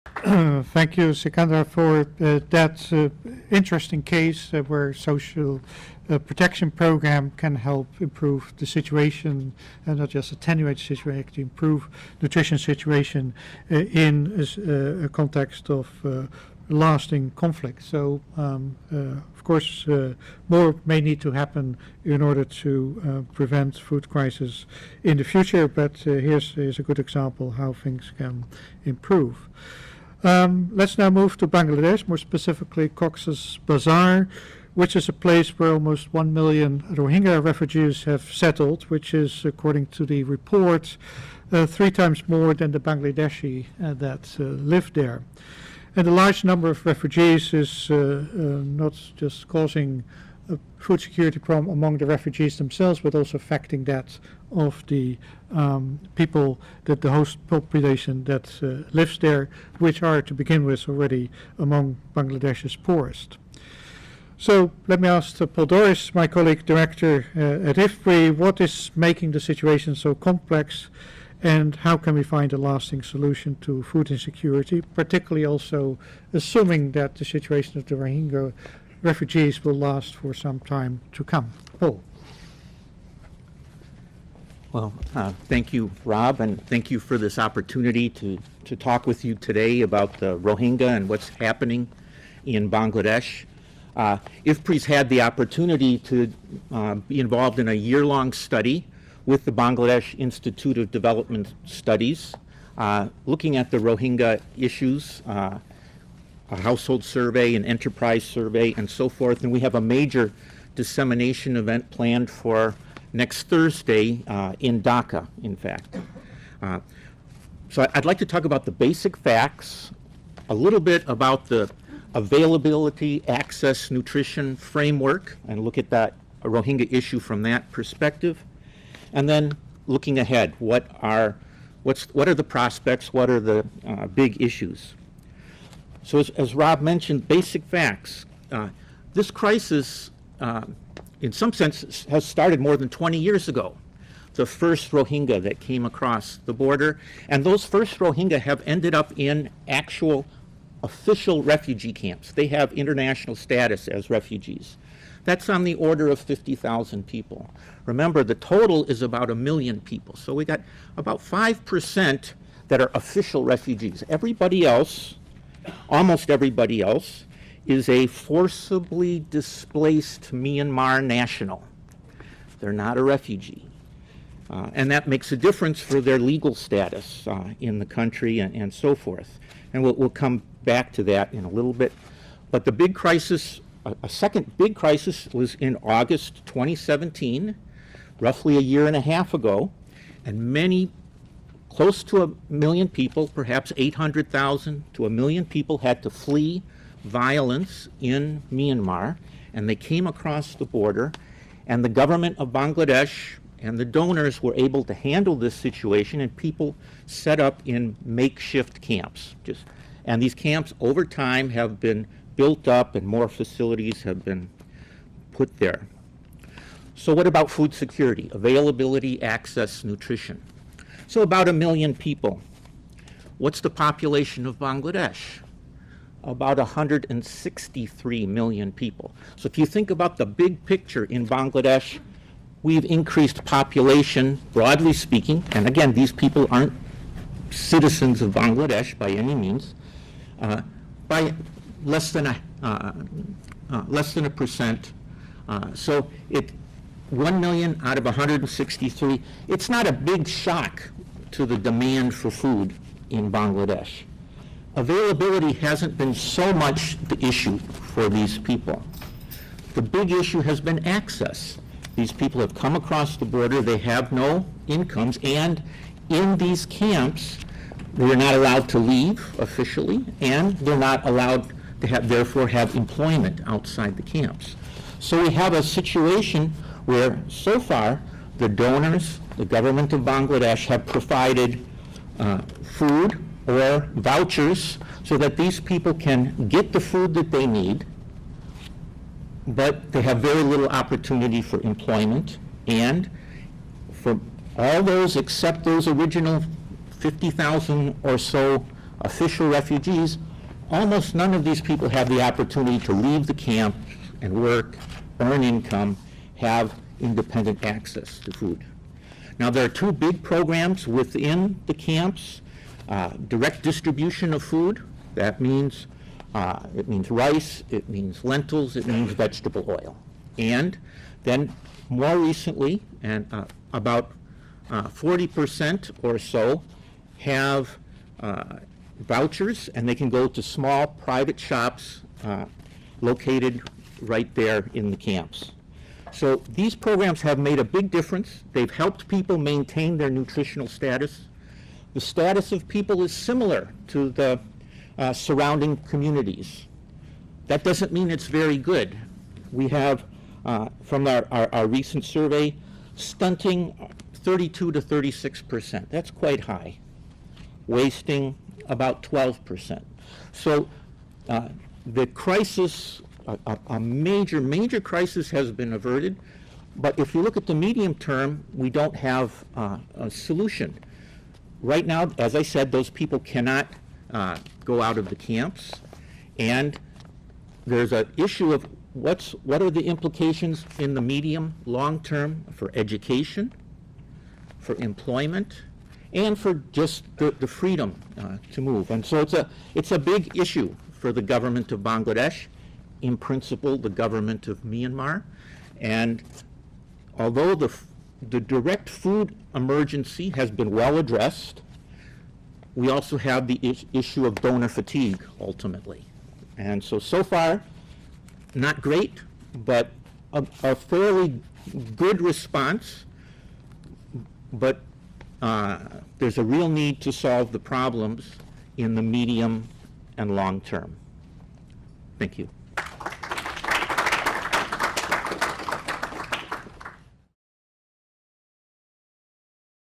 Thank you, Sikandar, for that interesting case where social protection program can help improve the situation and not just attenuate the situation, actually improve nutrition situation in a context of lasting conflict. So, of course, more may need to happen in order to prevent food crisis in the future, but here's a good example how things can improve. Let's now move to Bangladesh, more specifically Cox's Bazar, which is a place where almost 1 million Rohingya refugees have settled, which is, according to the report, 3 times more than the Bangladeshi that live there. And the large number of refugees is not just causing a food security problem among the refugees themselves, but also affecting that of the people, that the host population that lives there, which are to begin with already among Bangladesh's poorest. So let me ask Paul Dorosh, my colleague director at IFPRI, what is making the situation so complex, and how can we find a lasting solution to food insecurity, particularly also assuming that the situation of the Rohingya refugees will last for some time to come. Paul. Well, thank you, Rob, and thank you for this opportunity to talk with you today about the Rohingya and what's happening in Bangladesh. IFPRI's had the opportunity to be involved in a year-long study with the Bangladesh Institute of Development Studies, looking at the Rohingya issues, a household survey, an enterprise survey, and so forth. And we have a major dissemination event planned for next Thursday in Dhaka, in fact. So I'd like to talk about the basic facts, a little bit about the availability, access, nutrition framework, and look at that Rohingya issue from that perspective. And then looking ahead, what are the prospects, what are the big issues? So as Rob mentioned, basic facts. This crisis, in some sense, has started more than 20 years ago. The first Rohingya that came across the border, and those first Rohingya have ended up in actual official refugee camps. They have international status as refugees. That's on the order of 50,000 people. Remember, the total is about 1 million people. So we got about 5% that are official refugees. Everybody else, almost everybody else, is a forcibly displaced Myanmar national. They're not a refugee. And that makes a difference for their legal status in the country and so forth. And we'll come back to that in a little bit. But the big crisis, a second big crisis, was in August 2017, roughly a year and a half ago, and close to 1 million people, perhaps 800,000 to 1 million people, had to flee violence in Myanmar, and they came across the border, and the government of Bangladesh and the donors were able to handle this situation, and people set up in makeshift camps. And these camps over time have been built up and more facilities have been put there. So what about food security? Availability, access, nutrition. So about 1 million people. What's the population of Bangladesh? About 163 million people. So if you think about the big picture in Bangladesh, we've increased population, broadly speaking, and again, these people aren't citizens of Bangladesh by any means, by less than a percent. So 1 million out of 163. It's not a big shock to the demand for food in Bangladesh. Availability hasn't been so much the issue for these people. The big issue has been access. These people have come across the border, they have no incomes, and in these camps, they're not allowed to leave officially, and they're not allowed to therefore have employment outside the camps. So we have a situation where, so far, the donors, the government of Bangladesh, have provided food or vouchers so that these people can get the food that they need, but they have very little opportunity for employment. And for all those except those original 50,000 or so official refugees, almost none of these people have the opportunity to leave the camp and work, earn income, have independent access to food. Now, there are two big programs within the camps. Direct distribution of food, that means it means rice, it means lentils, it means vegetable oil. And then more recently, and about 40% or so have vouchers, and they can go to small private shops located right there in the camps. So these programs have made a big difference. They've helped people maintain their nutritional status. The status of people is similar to the surrounding communities. That doesn't mean it's very good. We have, from our recent survey, stunting 32 to 36%. That's quite high. Wasting about 12%. So the crisis, a major crisis has been averted, but if you look at the medium term, we don't have a solution. Right now, as I said, those people cannot go out of the camps, and there's an issue of what are the implications in the medium, long term for education, for employment, and for just the freedom to move. And so it's a big issue for the government of Bangladesh, in principle the government of Myanmar. And although the direct food emergency has been well addressed, we also have the issue of donor fatigue ultimately. And so far, not great, but a fairly good response, but there's a real need to solve the problems in the medium and long term. Thank you.